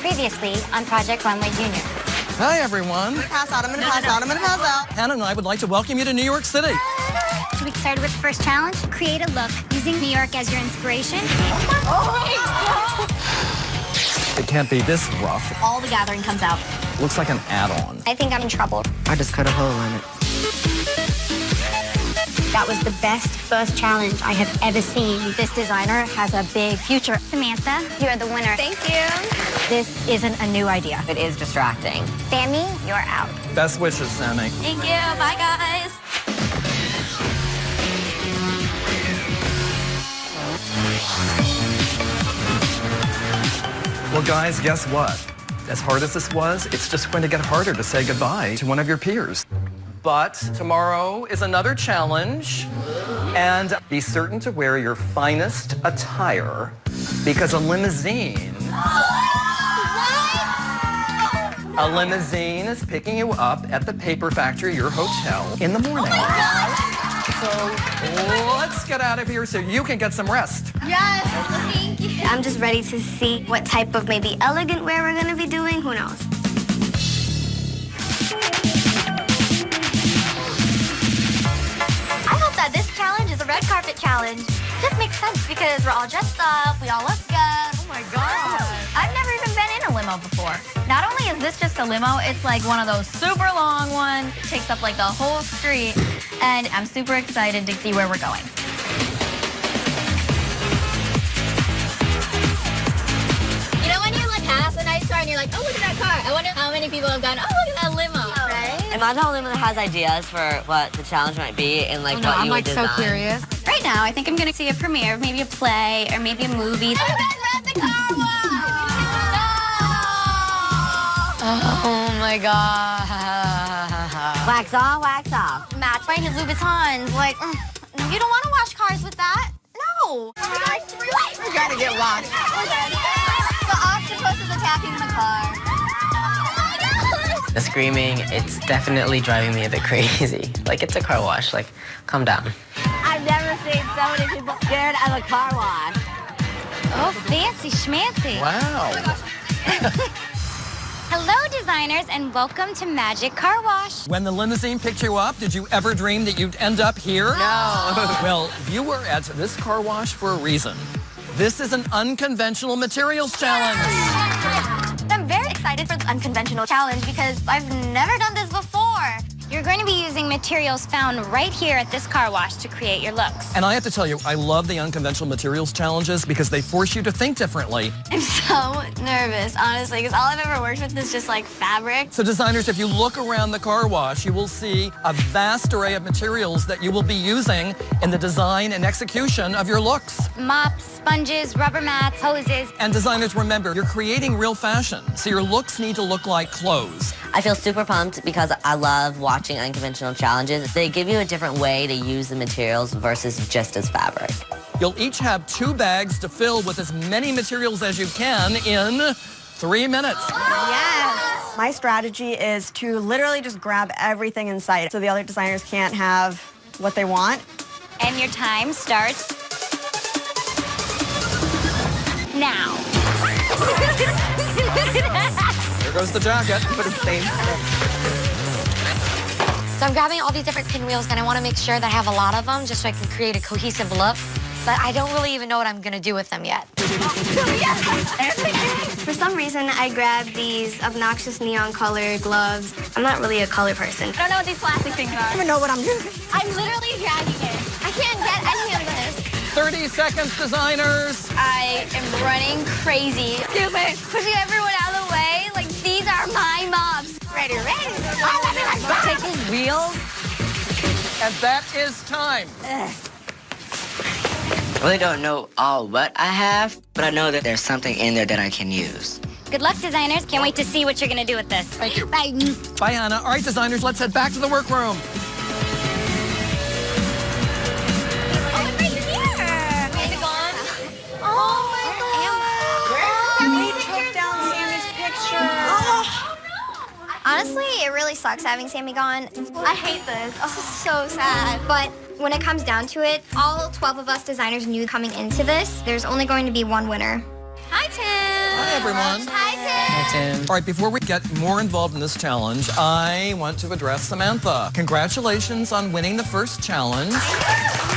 Previously on Project Runway Junior. Hi, everyone. I'm gonna pass out. Hannah and I would like to welcome you to New York City. 2 weeks started with the first challenge. Create a look using New York as your inspiration. It can't be this rough. All the gathering comes out. Looks like an add-on. I think I'm in trouble. I just cut a hole in it. That was the best first challenge I have ever seen. This designer has a big future. Samantha, you're the winner. Thank you. This isn't a new idea. It is distracting. Sammy, you're out. Best wishes, Sammy. Thank you. Bye, guys. Well, guys, guess what? As hard as this was, it's just going to get harder to say goodbye to one of your peers. But tomorrow is another challenge, and be certain to wear your finest attire because a limousine is picking you up at the paper factory, your hotel, in the morning. Oh my God. So let's get out of here so you can get some rest. Yes. Thank you. I'm just ready to see what type of maybe elegant wear we're gonna be doing. Who knows? I hope that this challenge is a red carpet challenge. Just makes sense because we're all dressed up, we all look good. Oh my God. I've never even been in a limo before. Not only is this just a limo, it's like one of those super long ones. It takes up like the whole street. And I'm super excited to see where we're going. You know when you like pass a nice car and you're like, oh, look at that car. I wonder how many people have gone, oh, look at that limo. Right? Imagine how Lima has ideas for what the challenge might be and like what I'm you like would so design. curious. Right now, I think I'm gonna see a premiere, maybe a play, or maybe a movie. Oh, we're at the car wash! Oh my God. Wax on, wax off. Matt's wearing his Louboutins. Like, you don't want to wash cars with that. No. We're gonna get washed. The octopus is attacking the car. The screaming, it's definitely driving me a bit crazy. Like, it's a car wash. Like, calm down. I've never seen so many people scared of a car wash. Oh, fancy schmancy. Wow. Hello, designers, and welcome to Magic Car Wash. When the limousine picked you up, did you ever dream that you'd end up here? No. Well, you were at this car wash for a reason. This is an unconventional materials challenge. I'm very excited for the unconventional challenge because I've never done this before. You're going to be using materials found right here at this car wash to create your looks. And I have to tell you, I love the unconventional materials challenges because they force you to think differently. I'm so nervous, honestly, because all I've ever worked with is just like fabric. So designers, if you look around the car wash, you will see a vast array of materials that you will be using in the design and execution of your looks. Mops, sponges, rubber mats, hoses. And designers, remember, you're creating real fashion, so your looks need to look like clothes. I feel super pumped because I love watching unconventional challenges. They give you a different way to use the materials versus just as fabric. You'll each have 2 bags to fill with as many materials as you can in 3 minutes. Yes. My strategy is to literally just grab everything in sight so the other designers can't have what they want. And your time starts now. Here goes the jacket. So I'm grabbing all these different pinwheels and I want to make sure that I have a lot of them just so I can create a cohesive look. But I don't really even know what I'm going to do with them yet. For some reason, I grabbed these obnoxious neon colored gloves. I'm not really a color person. I don't know what these plastic things I are. don't even know what I'm doing. I'm literally dragging it. I can't get any of this. 30 seconds, designers. I am running crazy. Excuse me. Pushing everyone out of the way. Like, these are my mobs. Ready. Take these wheels. And that is time. I really don't know all what I have, but I know that there's something in there that I can use. Good luck, designers. Can't wait to see what you're going to do with this. Thank you. Bye. Bye, Hannah. All right, designers, let's head back to the workroom. Oh, it's right here. Is it gone? Oh, my God. We took down Sammy's picture. Honestly, it really sucks having Sammy gone. I hate this. Oh, this is so sad. But when it comes down to it, all 12 of us designers knew coming into this, there's only going to be one winner. Hi, Tim. Hi, everyone. Hi, Tim. Hi, Tim. All right, before we get more involved in this challenge, I want to address Samantha. Congratulations on winning the first challenge.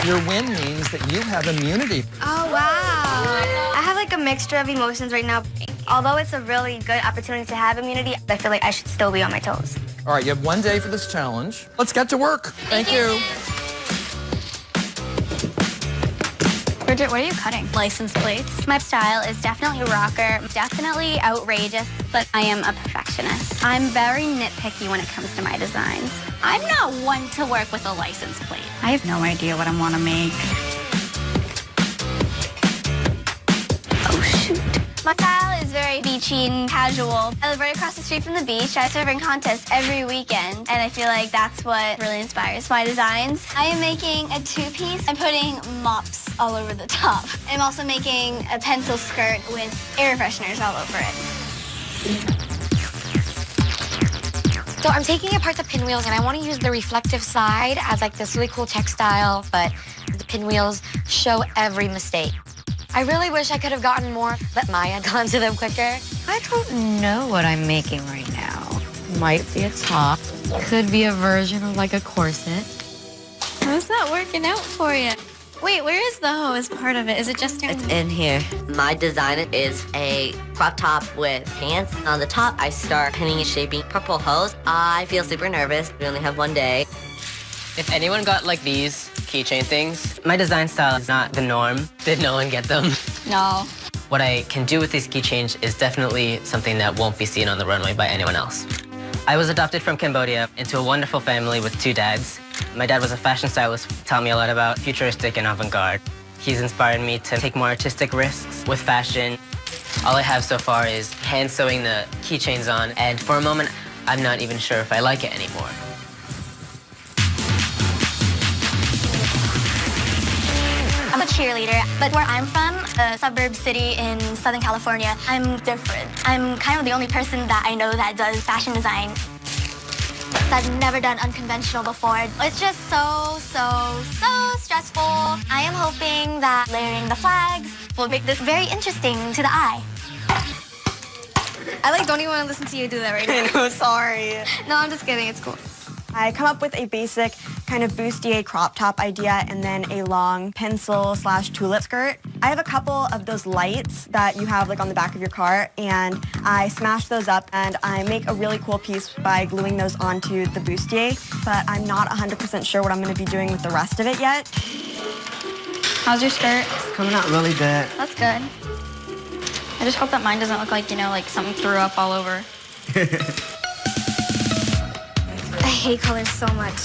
Your win means that you have immunity. Oh, wow. I have like a mixture of emotions right now. Although it's a really good opportunity to have immunity, I feel like I should still be on my toes. All right, you have 1 day for this challenge. Let's get to work. Thank you. Bridget, what are you cutting? License plates. My style is definitely rocker, definitely outrageous, but I am a perfectionist. I'm very nitpicky when it comes to my designs. I'm not one to work with a license plate. I have no idea what I want to make. Oh, shoot. My style is very beachy and casual. I live right across the street from the beach. I serve in contests every weekend, and I feel like that's what really inspires my designs. I am making a two-piece. I'm putting mops all over the top. I'm also making a pencil skirt with air fresheners all over it. So I'm taking apart the pinwheels, and I want to use the reflective side as like this really cool textile, but the pinwheels show every mistake. I really wish I could have gotten more, but Maya had gone to them quicker. I don't know what I'm making right now. Might be a top. Could be a version of like a corset. How's that working out for you? Wait, where is the hose part of it? Is it just in? It's in here. My design is a crop top with pants. On the top, I start pinning and shaping purple hose. I feel super nervous. We only have 1 day. If anyone got like these keychain things, my design style is not the norm. Did no one get them? No. What I can do with these keychains is definitely something that won't be seen on the runway by anyone else. I was adopted from Cambodia into a wonderful family with 2 dads. My dad was a fashion stylist, taught me a lot about futuristic and avant-garde. He's inspired me to take more artistic risks with fashion. All I have so far is hand sewing the keychains on, and for a moment, I'm not even sure if I like it anymore. I'm a cheerleader, but where I'm from, a suburb city in Southern California, I'm different. I'm kind of the only person that I know that does fashion design. I've never done unconventional before. It's just so stressful. I am hoping that layering the flags will make this very interesting to the eye. I like don't even want to listen to you do that right now. I'm sorry. No, I'm just kidding. It's cool. I come up with a basic kind of bustier crop top idea and then a long pencil/tulip skirt. I have a couple of those lights that you have like on the back of your car, and I smash those up and I make a really cool piece by gluing those onto the bustier, but I'm not 100% sure what I'm going to be doing with the rest of it yet. How's your skirt? It's coming out really good. That's good. I just hope that mine doesn't look like, you know, like something threw up all over. I hate colors so much.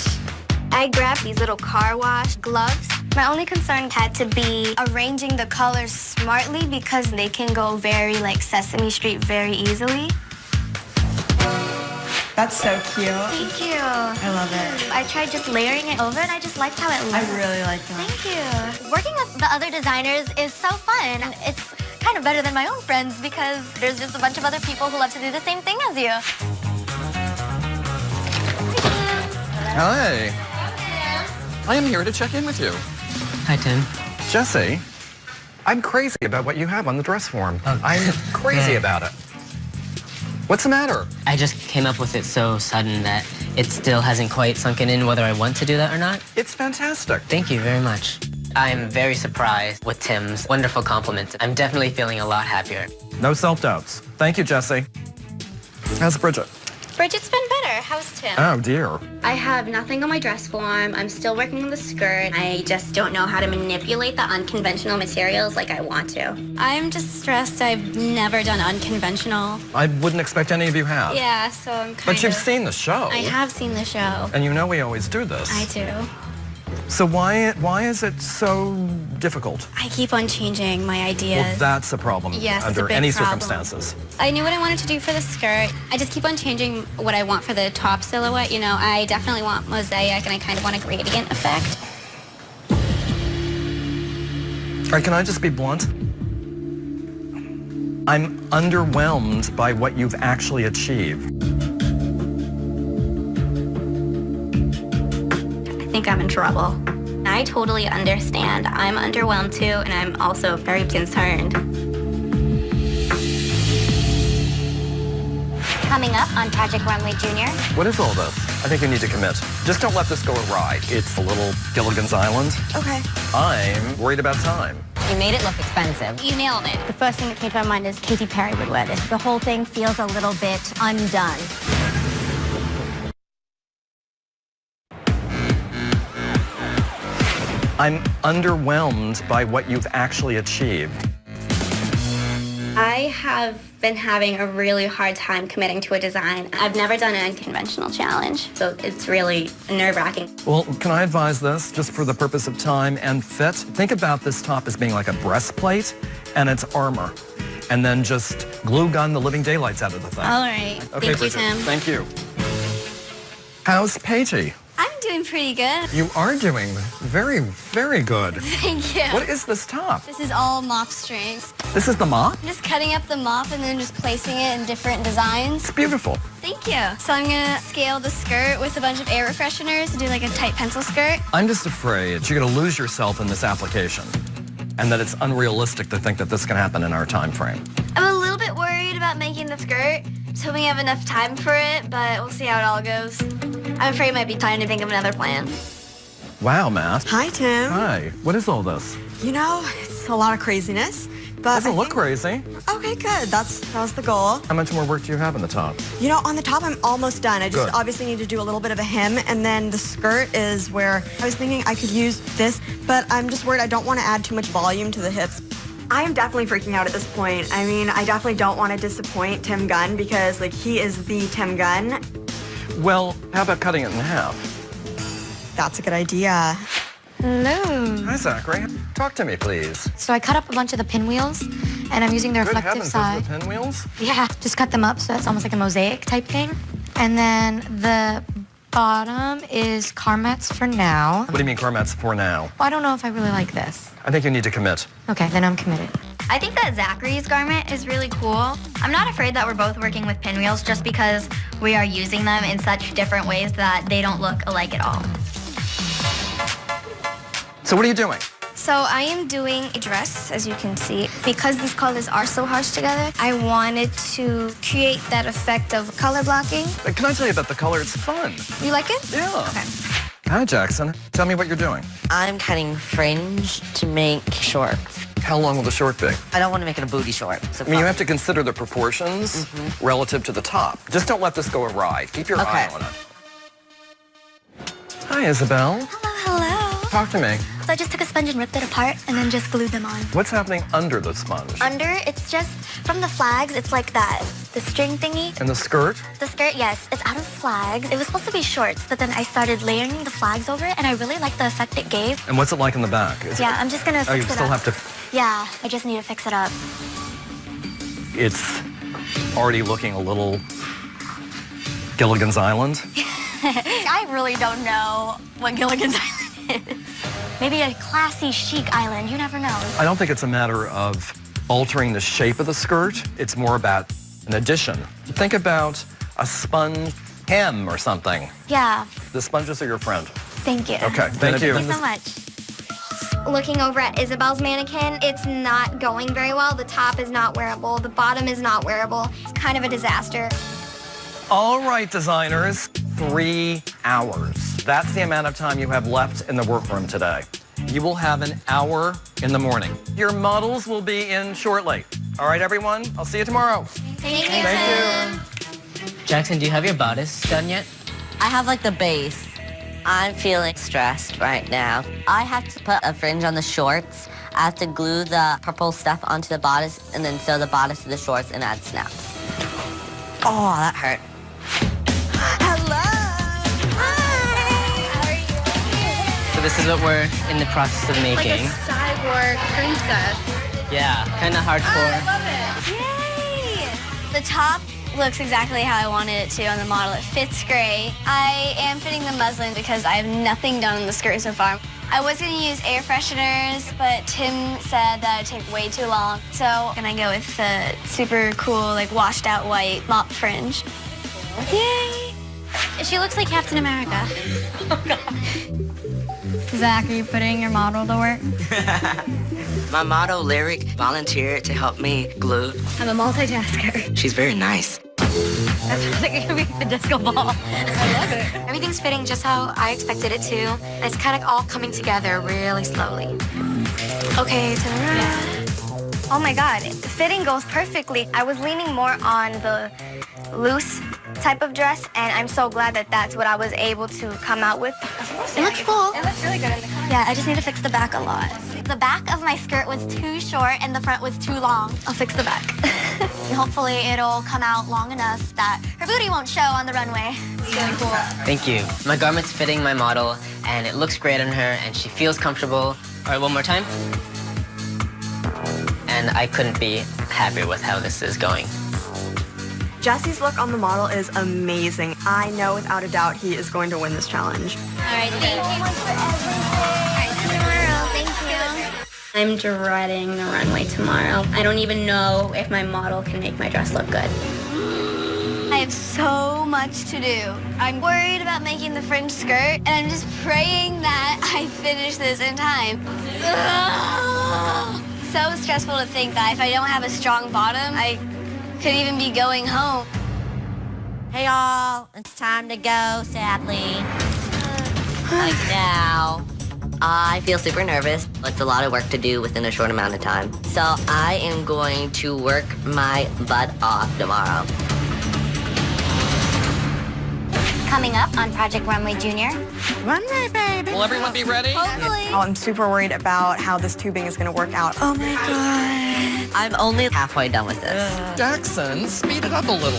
I grabbed these little car wash gloves. My only concern had to be arranging the colors smartly because they can go very like Sesame Street very easily. That's so cute. Thank you. I love it. I tried just layering it over and I just liked how it looked. I really like that. Thank you. Working with the other designers is so fun. It's kind of better than my own friends because there's just a bunch of other people who love to do the same thing as you. Hi. I am here to check in with you. Hi, Tim. Jesse, I'm crazy about what you have on the dress form. Oh. I'm crazy Yeah. about it. What's the matter? I just came up with it so sudden that it still hasn't quite sunken in whether I want to do that or not. It's fantastic. Thank you very much. I'm very surprised with Tim's wonderful compliment. I'm definitely feeling a lot happier. No self-doubts. Thank you, Jesse. How's Bridget? Bridget's been better. How's Tim? Oh, dear. I have nothing on my dress form. I'm still working on the skirt. I just don't know how to manipulate the unconventional materials like I want to. I'm just stressed. I've never done unconventional. I wouldn't expect any of you have. Yeah, so I'm kind But you've seen the show. I have seen the show. And you know we always do this. I do. So why is it so difficult? I keep on changing my ideas. Well, that's a problem Yes, it's a under big any problem. circumstances. I knew what I wanted to do for the skirt. I just keep on changing what I want for the top silhouette. You know, I definitely want mosaic and I kind of want a gradient effect. All right, can I just be blunt? I'm underwhelmed by what you've actually achieved. I think I'm in trouble. I totally understand. I'm underwhelmed too, and I'm also very concerned. Coming up on Project Runway Junior. What is all this? I think you need to commit. Just don't let this go awry. It's a little Gilligan's Island. Okay. I'm worried about time. You made it look expensive. You nailed it. The first thing that came to my mind is Katy Perry would wear this. The whole thing feels a little bit undone. I'm underwhelmed by what you've actually achieved. I have been having a really hard time committing to a design. I've never done an unconventional challenge, so it's really nerve-wracking. Well, can I advise this, just for the purpose of time and fit? Think about this top as being like a breastplate and it's armor. And then just glue gun the living daylights out of the thing. All right. Okay, Thank you, Bridget. Tim. Thank you. How's Paige? I'm doing pretty good. You are doing very, very good. Thank you. What is this top? This is all mop strings. This is the mop? I'm just cutting up the mop and then just placing it in different designs. It's beautiful. Thank you. So I'm gonna scale the skirt with a bunch of air refresheners to do like a tight pencil skirt. I'm just afraid you're going to lose yourself in this application and that it's unrealistic to think that this can happen in our time frame. I'm a little bit worried about making the skirt. I was hoping I have enough time for it, but we'll see how it all goes. I'm afraid it might be time to think of another plan. Wow, Matt. Hi, Tim. Hi. What is all this? You know, it's a lot of craziness, but Doesn't I look think- crazy. Okay, good. That was the goal. How much more work do you have in the top? You know, on the top, I'm almost done. I just Good. obviously need to do a little bit of a hem, and then the skirt is where I was thinking I could use this, but I'm just worried I don't want to add too much volume to the hips. I am definitely freaking out at this point. I mean, I definitely don't want to disappoint Tim Gunn because, like, he is the Tim Gunn. Well, how about cutting it in half? That's a good idea. Hello. Hi, Zachary. Talk to me, please. So I cut up a bunch of the pinwheels, and I'm using the Good reflective heavens, side. those are the pinwheels? Yeah, just cut them up so it's almost like a mosaic type thing. And then the bottom is Carmet's for now. What do you mean Carmet's for now? Well, I don't know if I really like this. I think you need to commit. Okay, then I'm committed. I think that Zachary's garment is really cool. I'm not afraid that we're both working with pinwheels just because we are using them in such different ways that they don't look alike at all. So what are you doing? So I am doing a dress, as you can see. Because these colors are so harsh together, I wanted to create that effect of color blocking. Can I tell you about the color? It's fun. You like it? Yeah. Okay. Hi, Jackson. Tell me what you're doing. I'm cutting fringe to make shorts. How long will the short be? I don't want to make it a booty short. So I mean, you have to consider the proportions relative to the top. Just don't let this go awry. Keep your eye Okay. on it. Hi, Isabel. Hello. Talk to me. So I just took a sponge and ripped it apart and then just glued them on. What's happening under the sponge? Under, it's just from the flags, it's like that. The string thingy. And the skirt? The skirt, yes, it's out of flags. It was supposed to be shorts, but then I started layering the flags over it, and I really like the effect it gave. And what's it like in the back? Is Yeah, I'm just gonna Oh, fix you it still up. have to... Yeah, I just need to fix it up. It's already looking a little Gilligan's Island. I really don't know what Gilligan's Island is. Maybe a classy, chic island. You never know. I don't think it's a matter of altering the shape of the skirt. It's more about an addition. Think about a sponge hem or something. Yeah, The sponges are your friend. thank you. Okay, thank you. Thank you so much. Looking over at Isabel's mannequin, it's not going very well. The top is not wearable. The bottom is not wearable. It's kind of a disaster. All right, designers, 3 hours. That's the amount of time you have left in the workroom today. You will have an hour in the morning. Your models will be in shortly. All right, everyone, I'll see you tomorrow. Thank you. Thank you. Jackson, do you have your bodice done yet? I have like the base. I'm feeling stressed right now. I have to put a fringe on the shorts. I have to glue the purple stuff onto the bodice and then sew the bodice to the shorts and add snaps. Oh, that hurt. So this is what we're in the process of making. cyborg princess. Yeah, kind of hardcore. Yay! The top looks exactly how I wanted it to on the model. It fits great. I am fitting the muslin because I have nothing done on the skirt so far. I was going to use air fresheners, but Tim said that it'd take way too long. So I'm going to go with the super cool, like washed out white mop fringe. Yay! She looks like Captain America. Zach, are you putting your model to work? My model, Lyric, volunteered to help me glue. I'm a multitasker. She's very nice. It's like it could be the disco ball. I love it. Everything's fitting just how I expected it to. And it's kind of all coming together really slowly. Okay, turn around. Oh my God, fitting goes perfectly. I was leaning more on the loose type of dress, and I'm so glad that that's what I was able to come out with. It looks cool. It looks really good in the car. Yeah, I just need to fix the back a lot. The back of my skirt was too short and the front was too long. I'll fix the back. Hopefully it'll come out long enough that her booty won't show on the runway. It's really cool. Thank you. My garment's fitting my model, and it looks great on her, and she feels comfortable. All right, one more time. And I couldn't be happier with how this is going. Jesse's look on the model is amazing. I know without a doubt he is going to win this challenge. All right, thank you so much for everything. All right, see you tomorrow. Thank you. I'm dreading the runway tomorrow. I don't even know if my model can make my dress look good. I have so much to do. I'm worried about making the fringe skirt, and I'm just praying that I finish this in time. Ugh. So stressful to think that if I don't have a strong bottom, I could even be going home. Hey y'all, it's time to go, sadly. Like now. I feel super nervous. It's a lot of work to do within a short amount of time. So I am going to work my butt off tomorrow. Coming up on Project Runway Junior. Runway, baby. Will everyone be ready? Hopefully. Oh, I'm super worried about how this tubing is going to work out. Oh my God. I'm only halfway done with this. Jackson, speed it up a little.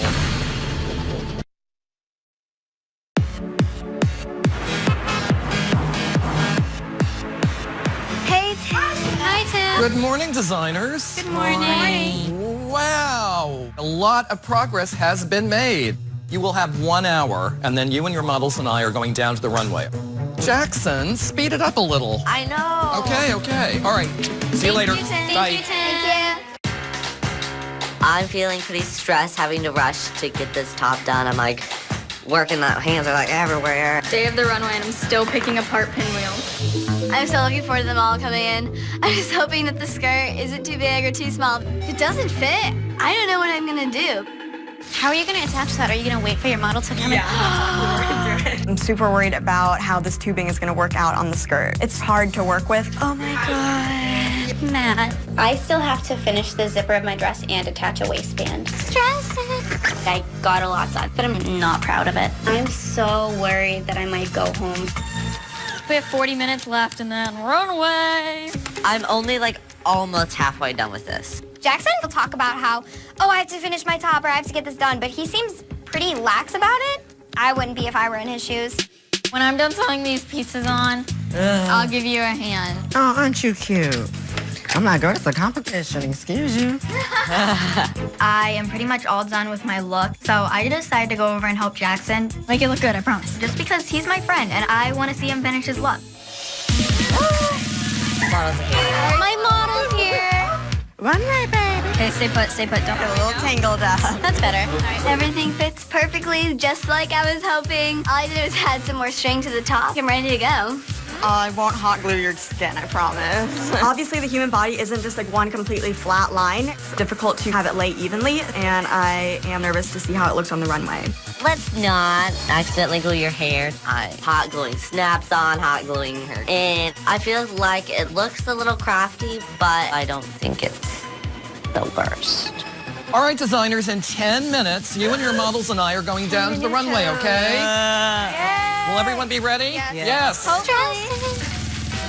Hey, Tim. Hi, Tim. Good morning, designers. Good morning. Wow, a lot of progress has been made. You will have 1 hour, and then you and your models and I are going down to the runway. Jackson, speed it up a little. I know. Okay. All right. See you later. Bye. Thank you. I'm feeling pretty stressed having to rush to get this top done. I'm like working, my hands are like everywhere. Day of the runway and I'm still picking apart pinwheels. I'm so looking forward to them all coming in. I'm just hoping that the skirt isn't too big or too small. If it doesn't fit, I don't know what I'm gonna do. How are you going to attach that? Are you going to wait for your model to come in? I'm super worried about how this tubing is going to work out on the skirt. It's hard to work with. Oh my God. Matt. I still have to finish the zipper of my dress and attach a waistband. I got a lot done, but I'm not proud of it. I'm so worried that I might go home. We have 40 minutes left and then runway. I'm only like almost halfway done with this. Jackson will talk about how, oh, I have to finish my top or I have to get this done, but he seems pretty lax about it. I wouldn't be if I were in his shoes. When I'm done sewing these pieces on, I'll give you a hand. Oh, aren't you cute? Oh my God, it's a competition, excuse you. I am pretty much all done with my look, so I decided to go over and help Jackson make it look good, I promise. Just because he's my friend and I want to see him finish his look. My model's here. Runway, baby. Okay, stay put, don't. A little tangled up. That's better. Everything fits perfectly, just like I was hoping. All I did was add some more string to the top. I'm ready to go. I won't hot glue your skin, I promise. Obviously, the human body isn't just like one completely flat line. It's difficult to have it lay evenly, and I am nervous to see how it looks on the runway. Let's not accidentally glue your hair. I'm hot gluing snaps on, hot gluing her in. I feel like it looks a little crafty, but I don't think it's the worst. All right, designers, in 10 minutes, you and your models and I are going down to the runway, okay? Will everyone be ready? Yes.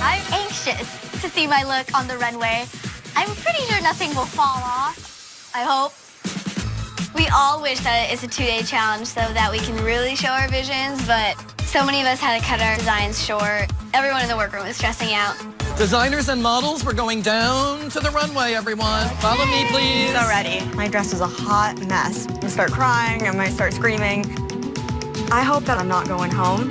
I'm anxious to see my look on the runway. I'm pretty sure nothing will fall off. I hope. We all wish that it's a 2-day challenge so that we can really show our visions, but so many of us had to cut our designs short. Everyone in the workroom was stressing out. Designers and models, we're going down to the runway, everyone. Follow me, please. So ready. My dress is a hot mess. I'm gonna start crying, I might start screaming. I hope that I'm not going home.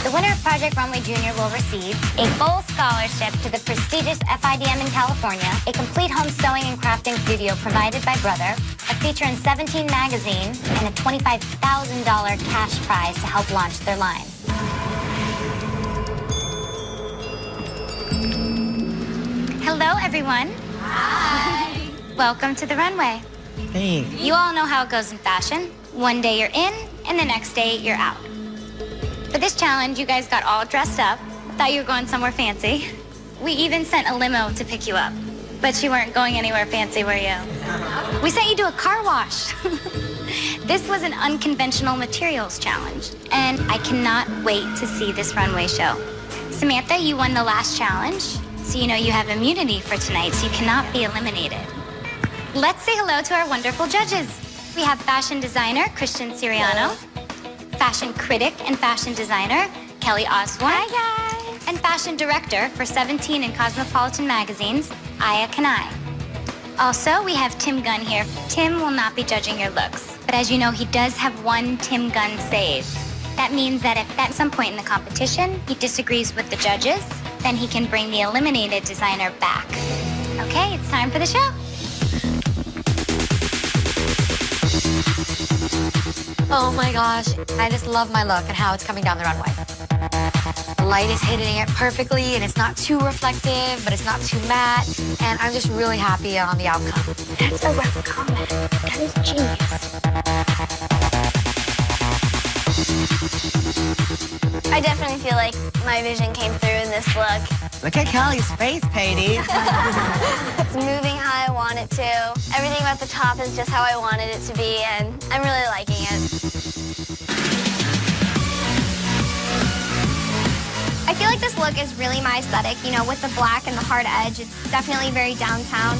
The winner of Project Runway Junior will receive a full scholarship to the prestigious FIDM in California, a complete home sewing and crafting studio provided by Brother, a feature in 17 magazine, and a $25,000 cash prize to help launch their line. Hello, everyone. Hi. Welcome to the runway. Hey. You all know how it goes in fashion. One day you're in, and the next day you're out. For this challenge, you guys got all dressed up. Thought you were going somewhere fancy. We even sent a limo to pick you up. But you weren't going anywhere fancy, were you? We sent you to a car wash. This was an unconventional materials challenge, and I cannot wait to see this runway show. Samantha, you won the last challenge, so you know you have immunity for tonight, so you cannot be eliminated. Let's say hello to our wonderful judges. We have fashion designer Christian Siriano, fashion critic and fashion designer Kelly Osborne. Hi, guys. And fashion director for 17 and Cosmopolitan magazines, Aya Kanai. Also, we have Tim Gunn here. Tim will not be judging your looks, but as you know, he does have one Tim Gunn save. That means that if at some point in the competition he disagrees with the judges, then he can bring the eliminated designer back. Okay, it's time for the show. Oh my gosh, I just love my look and how it's coming down the runway. The light is hitting it perfectly, and it's not too reflective, but it's not too matte, and I'm just really happy on the outcome. That's a rough comment. That is genius. I definitely feel like my vision came through in this look. Look at Kelly's face, Katie. It's moving how I want it to. Everything about the top is just how I wanted it to be, and I'm really liking it. I feel like this look is really my aesthetic, you know, with the black and the hard edge. It's definitely very downtown.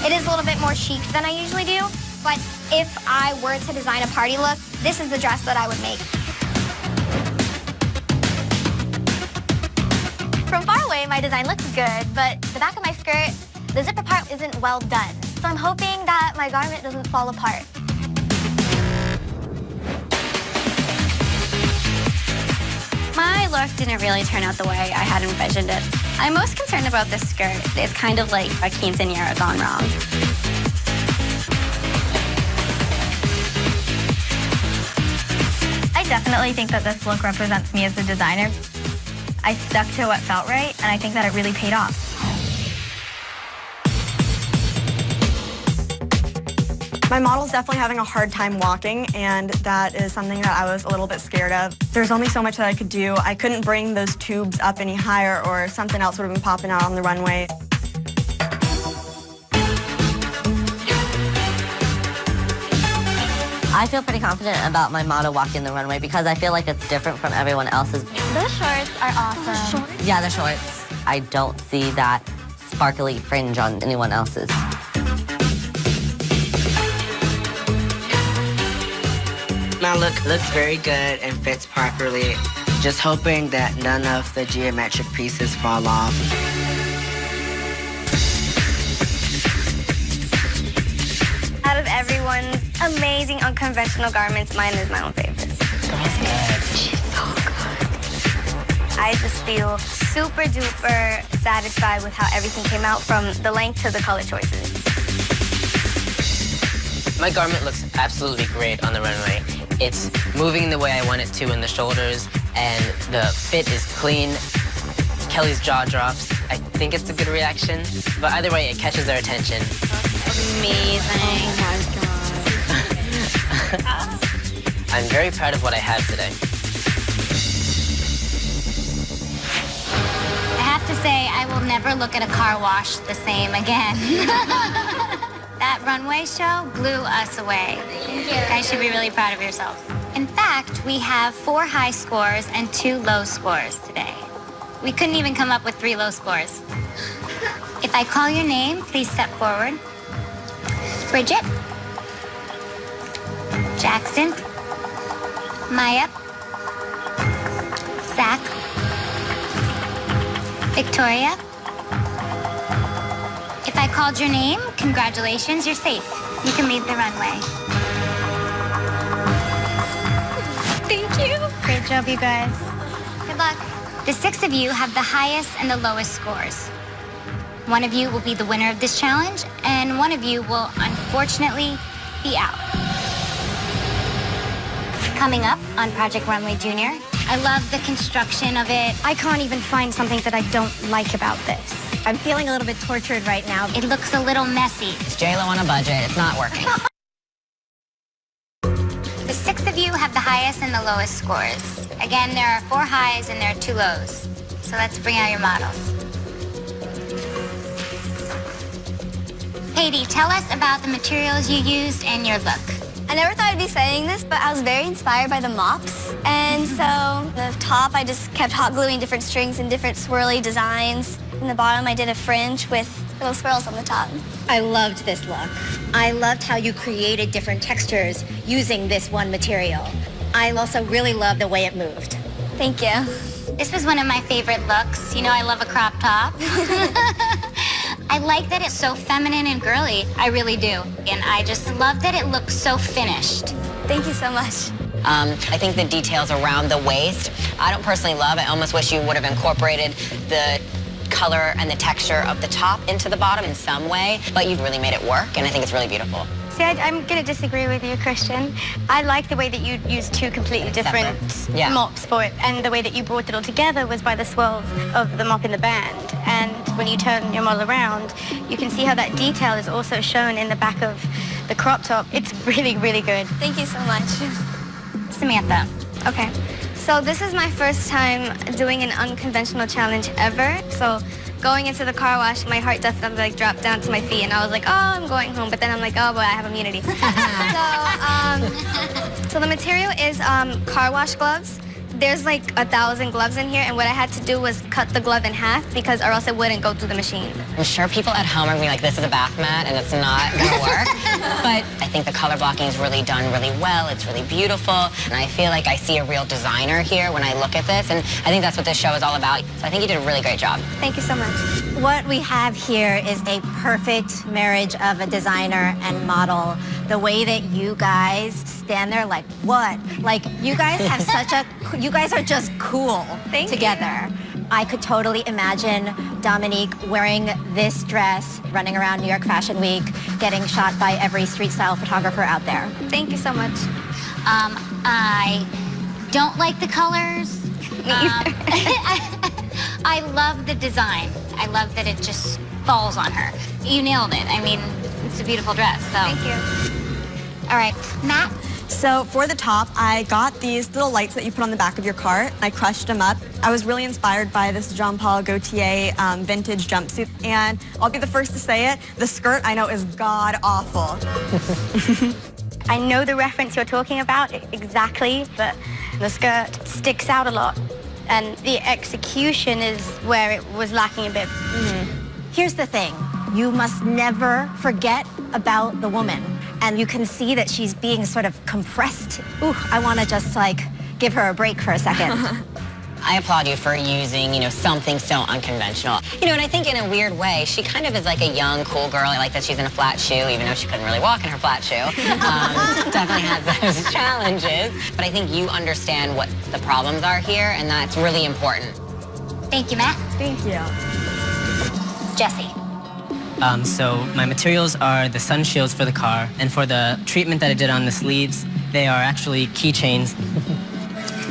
It is a little bit more chic than I usually do, but if I were to design a party look, this is the dress that I would make. From far away, my design looks good, but the back of my skirt, the zipper part isn't well done. So I'm hoping that my garment doesn't fall apart. My look didn't really turn out the way I had envisioned it. I'm most concerned about this skirt. It's kind of like a quinceañera gone wrong. I definitely think that this look represents me as a designer. I stuck to what felt right, and I think that it really paid off. My model's definitely having a hard time walking, and that is something that I was a little bit scared of. There's only so much that I could do. I couldn't bring those tubes up any higher, or something else would have been popping out on the runway. I feel pretty confident about my model walking the runway because I feel like it's different from everyone else's. Those shorts are awesome. Yeah, the shorts. I don't see that sparkly fringe on anyone else's. My look looks very good and fits properly. Just hoping that none of the geometric pieces fall off. Out of everyone's amazing unconventional garments, mine is my own favorite. She's so good. I just feel super duper satisfied with how everything came out, from the length to the color choices. My garment looks absolutely great on the runway. It's moving the way I want it to in the shoulders, and the fit is clean. Kelly's jaw drops. I think it's a good reaction, but either way, it catches their attention. Amazing. I'm very proud of what I have today. I have to say, I will never look at a car wash the same again. That runway show blew us away. Thank you. You guys should be really proud of yourselves. In fact, we have 4 high scores and 2 low scores today. We couldn't even come up with 3 low scores. If I call your name, please step forward. Bridget, Jackson, Maya, Zach, Victoria. If I called your name, congratulations, you're safe. You can leave the runway. Thank you. Great job, you guys. Good luck. The 6 of you have the highest and the lowest scores. One of you will be the winner of this challenge, and one of you will unfortunately be out. Coming up on Project Runway Junior, I love the construction of it. I can't even find something that I don't like about this. I'm feeling a little bit tortured right now. It looks a little messy. It's J-Lo on a budget. It's not working. The 6 of you have the highest and the lowest scores. Again, there are 4 highs and there are 2 lows. So let's bring out your models. Katie, tell us about the materials you used and your look. I never thought I'd be saying this, but I was very inspired by the mops. And so the top, I just kept hot gluing different strings and different swirly designs. In the bottom, I did a fringe with little swirls on the top. I loved this look. I loved how you created different textures using this one material. I also really loved the way it moved. Thank you. This was one of my favorite looks. You know, I love a crop top. I like that it's so feminine and girly. I really do. And I just love that it looks so finished. Thank you so much. I think the details around the waist, I don't personally love. I almost wish you would have incorporated the color and the texture of the top into the bottom in some way, but you've really made it work, and I think it's really beautiful. See, I'm going to disagree with you, Christian. I like the way that you used 2 completely different mops for it, and the way that you brought it all together was by the swirls of the mop in the band. And when you turn your model around, you can see how that detail is also shown in the back of the crop top. It's really, really good. Thank you so much. Samantha. Okay. So this is my first time doing an unconventional challenge ever. So going into the car wash, my heart definitely like dropped down to my feet, and I was like, oh, I'm going home. But then I'm like, oh boy, I have immunity. So the material is car wash gloves. There's like 1,000 gloves in here, and what I had to do was cut the glove in half because or else it wouldn't go through the machine. I'm sure people at home are gonna be like, this is a bath mat and it's not gonna work. But I think the color blocking is really done really well. It's really beautiful. And I feel like I see a real designer here when I look at this. And I think that's what this show is all about. So I think you did a really great job. Thank you so much. What we have here is a perfect marriage of a designer and model. The way that you guys stand there like, what? Like, you guys have such a, you guys are just cool together. I could totally imagine Dominique wearing this dress, running around New York Fashion Week, getting shot by every street style photographer out there. Thank you so much. I don't like the colors. I love the design. I love that it just falls on her. You nailed it. I mean, it's a beautiful dress. So. Thank you. All right, Matt. So for the top, I got these little lights that you put on the back of your cart. I crushed them up. I was really inspired by this Jean Paul Gaultier vintage jumpsuit. And I'll be the first to say it, the skirt I know is god-awful. I know the reference you're talking about exactly, but the skirt sticks out a lot. And the execution is where it was lacking a bit. Here's the thing. You must never forget about the woman. And you can see that she's being sort of compressed. Ooh, I want to just like give her a break for a second. I applaud you for using, something so unconventional. And I think in a weird way, she kind of is like a young, cool girl. I like that she's in a flat shoe, even though she couldn't really walk in her flat shoe. Definitely has those challenges. But I think you understand what the problems are here, and that's really important. Thank you, Matt. Thank you. Jesse. So my materials are the sun shields for the car, and for the treatment that I did on the sleeves, they are actually keychains.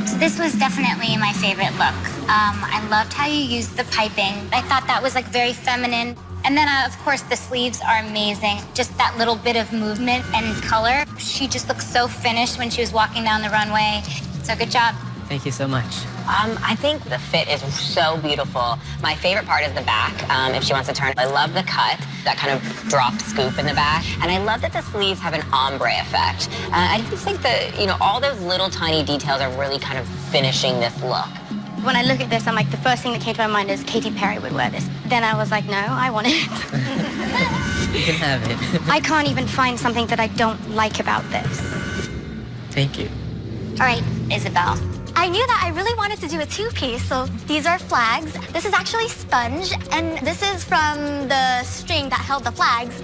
So this was definitely my favorite look. I loved how you used the piping. I thought that was like very feminine. And then, of course, the sleeves are amazing. Just that little bit of movement and color. She just looked so finished when she was walking down the runway. So good job. Thank you so much. I think the fit is so beautiful. My favorite part is the back, if she wants to turn. I love the cut, that kind of drop scoop in the back. And I love that the sleeves have an ombre effect. I just think that, all those little tiny details are really kind of finishing this look. When I look at this, I'm like, the first thing that came to my mind is Katy Perry would wear this. Then I was like, no, I want it. You can have it. I can't even find something that I don't like about this. Thank you. All right, Isabel. I knew that I really wanted to do a two-piece, so these are flags. This is actually sponge, and this is from the string that held the flags.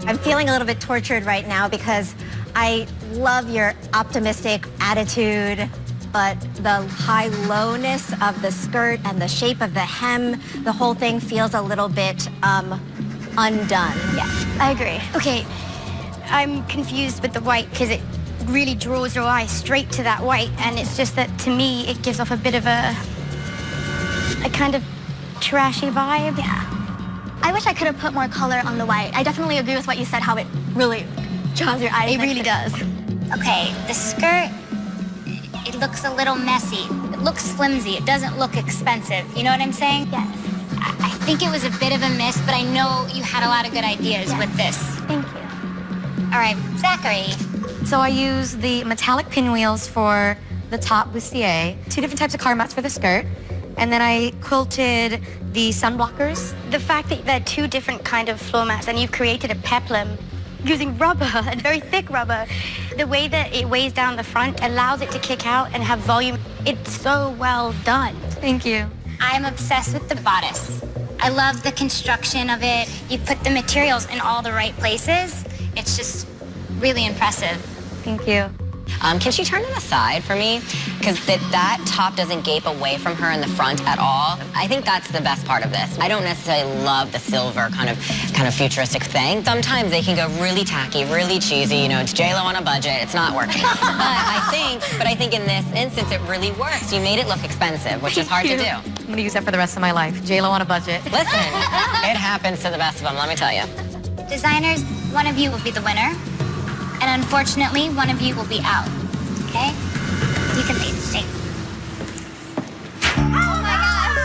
I'm feeling a little bit tortured right now because I love your optimistic attitude, but the high-lowness of the skirt and the shape of the hem, the whole thing feels a little bit undone. Yeah, I agree. Okay, I'm confused with the white because it really draws your eye straight to that white, and it's just that to me it gives off a bit of a kind of trashy vibe. Yeah. I wish I could have put more color on the white. I definitely agree with what you said, how it really draws your eyes. It really does. Okay, the skirt, it looks a little messy. It looks flimsy. It doesn't look expensive. You know what I'm saying? Yes. I think it was a bit of a miss, but I know you had a lot of good ideas with this. Thank you. All right, Zachary. So I use the metallic pinwheels for the top bustier, 2 different types of color mats for the skirt, and then I quilted the sun blockers. The fact that there are 2 different kind of floor mats and you've created a peplum using rubber, and very thick rubber, the way that it weighs down the front allows it to kick out and have volume. It's so well done. Thank you. I'm obsessed with the bodice. I love the construction of it. You put the materials in all the right places. It's just really impressive. Thank you. Can she turn it aside for me? Because that top doesn't gape away from her in the front at all. I think that's the best part of this. I don't necessarily love the silver kind of futuristic thing. Sometimes they can go really tacky, really cheesy. You know, it's J-Lo on a budget. It's not working. but I think in this instance it really works. You made it look expensive, which is hard to do. I'm gonna use that for the rest of my life. J-Lo on a budget. Listen, it happens to the best of them. Let me tell you. Designers, one of you will be the winner. And unfortunately, one of you will be out. Okay? You can leave. Thanks. Oh my gosh!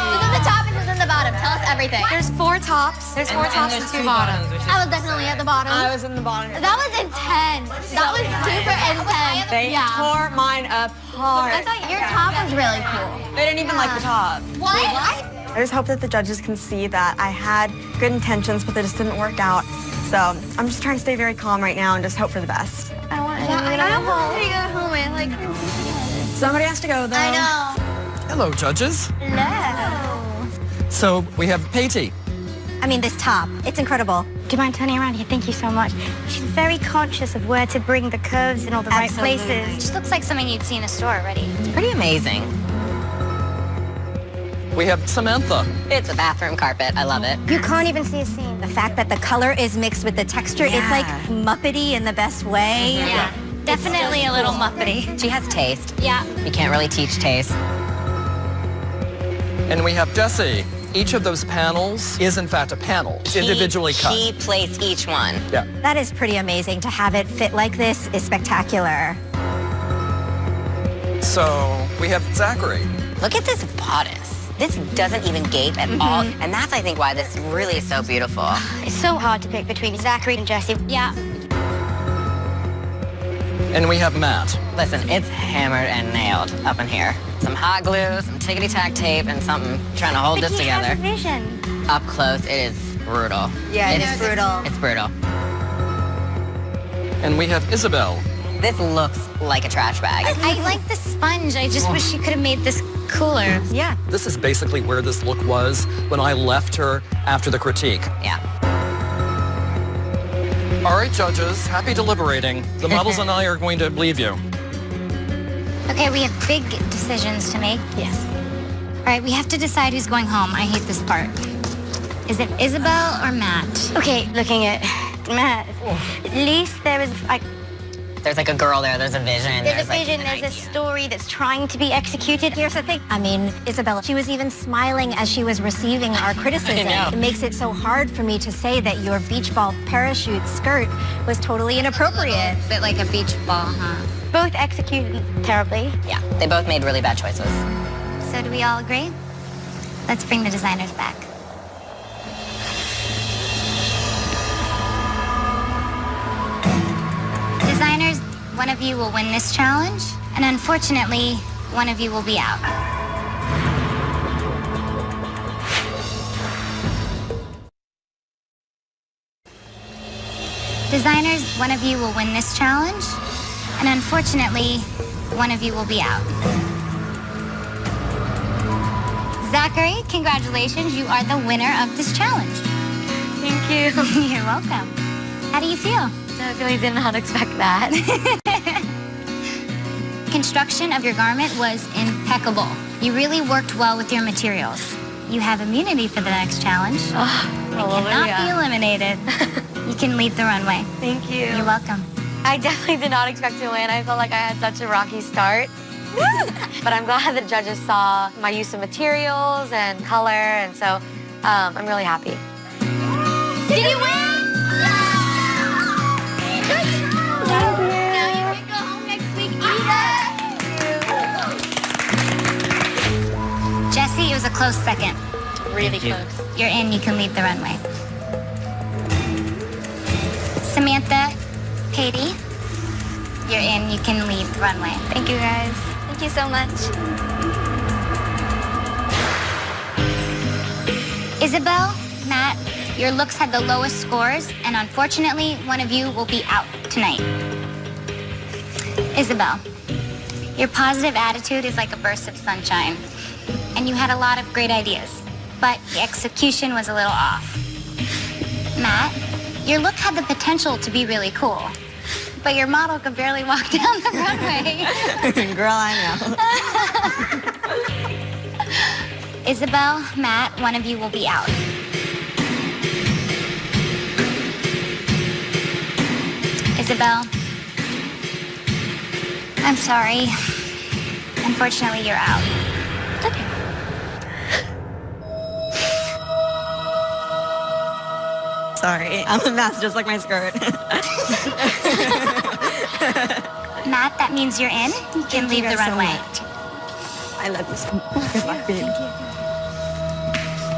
Who's in the top and who's in the bottom? Tell us everything. There's 4 tops. There's 4 tops and 2 bottoms. I was definitely at the bottom. I was in the bottom. That was intense. That was super intense. They tore mine apart. I thought your top was really cool. They didn't even like the top. What? I just hope that the judges can see that I had good intentions, but they just didn't work out. So I'm just trying to stay very calm right now and just hope for the best. I want to go home and like. Somebody has to go, though. I know. Hello, judges. No. So we have Patty. I mean, this top, it's incredible. Do you mind turning around here? Thank you so much. She's very conscious of where to bring the curves in all the right Absolutely. places. Just looks like something you'd see in a store already. It's pretty amazing. We have Samantha. It's a bathroom carpet. I love it. You can't even see a seam. The fact that the color is mixed with the texture, it's like Muppety in the best way. Yeah. Definitely a little muppety. She has taste. Yeah. You can't really teach taste. And we have Jesse. Each of those panels is in fact a panel. It's individually cut. She placed each one. Yeah. That is pretty amazing. To have it fit like this is spectacular. So we have Zachary. Look at this bodice. This doesn't even gape at all. And that's, I think, why this really is so beautiful. It's so hard to pick between Zachary and Jesse. Yeah. And we have Matt. Listen, it's hammered and nailed up in here. Some hot glue, some tickety-tack tape, and something trying to hold this He together. has a vision. Up close, it is brutal. Yeah, it's brutal. It's brutal. And we have Isabel. This looks like a trash bag. I like the sponge. I just wish you could have made this cooler. Yeah. This is basically where this look was when I left her after the critique. Yeah. All right, judges, happy deliberating. The models and I are going to leave you. Okay, we have big decisions to make. Yes. All right, we have to decide who's going home. I hate this part. Is it Isabel or Matt? Okay, looking at Matt, at least there is There's like a girl there, there's a vision. there's a like, vision, an there's a idea. story that's trying to be executed. Here's the thing. I mean, Isabella, she was even smiling as she was receiving our criticism. know. It makes it so hard for me to say that your beach ball parachute skirt was totally inappropriate. A bit like a beach ball, huh? Both executed terribly. Yeah, they both made really bad choices. So do we all agree? Let's bring the designers back. Designers, one of you will win this challenge, and unfortunately, one of you will be out. Designers, one of you will win this challenge, and unfortunately, one of you will be out. Zachary, congratulations. You are the winner of this challenge. Thank you. You're welcome. How do you feel? I really did not expect that. Construction of your garment was impeccable. You really worked well with your materials. You have immunity for the next challenge. Oh, and cannot be eliminated. You can leave the runway. Thank you. You're welcome. I definitely did not expect to win. I felt like I had such a rocky start. But I'm glad the judges saw my use of materials and color, and so I'm really happy. Did you win? Now you can go home next week either. Jesse, it was a close second. Really close. You're in, you can leave the runway. Samantha, Katie, you're in, you can leave the runway. Thank you, guys. Thank you so much. Isabel, Matt, your looks had the lowest scores, and unfortunately, one of you will be out tonight. Isabel, your positive attitude is like a burst of sunshine, and you had a lot of great ideas, but the execution was a little off. Matt, your look had the potential to be really cool, but your model could barely walk down the runway. Girl, I know. Isabel, Matt, one of you will be out. Isabel, I'm sorry. Unfortunately, you're out. Okay. Sorry, I'm a mess, just like my skirt. Matt, that means you're in. You can leave the runway. I love you so much. Good luck, babe.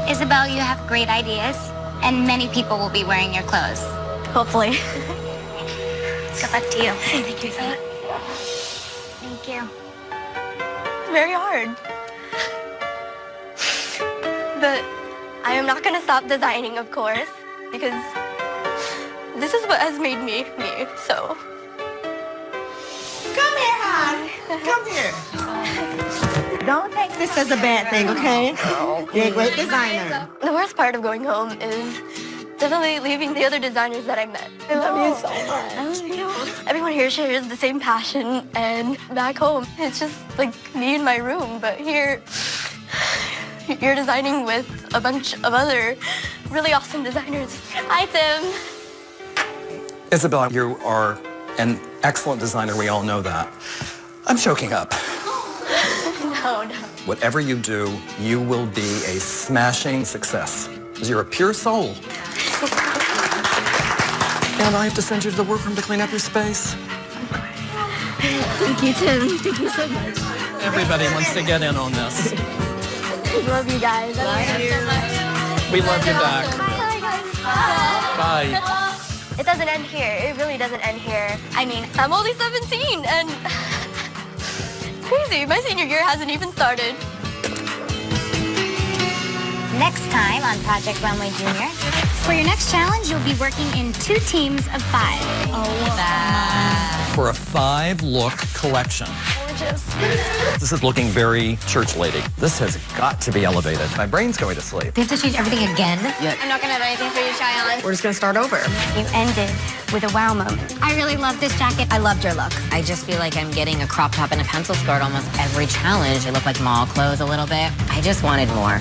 Isabel, you have great ideas, and many people will be wearing your clothes. Hopefully. Good luck to you. Thank you. Thank you. Very hard. But I am not going to stop designing, of course, because this is what has made me me, so. Come here, hon. Come here. Don't take this as a bad thing, okay? You're a great designer. The worst part of going home is definitely leaving the other designers that I met. I love you so much. I love you. Everyone here shares the same passion, and back home, it's just like me in my room, but here, you're designing with a bunch of other really awesome designers. Hi, Tim. Isabel, you are an excellent designer. We all know that. I'm choking up. No. Whatever you do, you will be a smashing success. Because you're a pure soul. And I have to send you to the workroom to clean up your space. Thank you, Tim. Thank you so much. Everybody wants to get in on this. I love you guys. I love you so much. We love you back. Bye. It doesn't end here. It really doesn't end here. I mean, I'm only 17 and it's crazy. My senior year hasn't even started. Next time on Project Runway Junior, for your next challenge, you'll be working in 2 teams of 5. For a 5-look collection. Gorgeous. This is looking very church lady. This has got to be elevated. My brain's going to sleep. They have to change everything again? I'm not gonna have anything for you to try on. We're just gonna start over. You ended with a wow moment. I really love this jacket. I loved your look. I just feel like I'm getting a crop top and a pencil skirt almost every challenge. It looked like mall clothes a little bit. I just wanted more.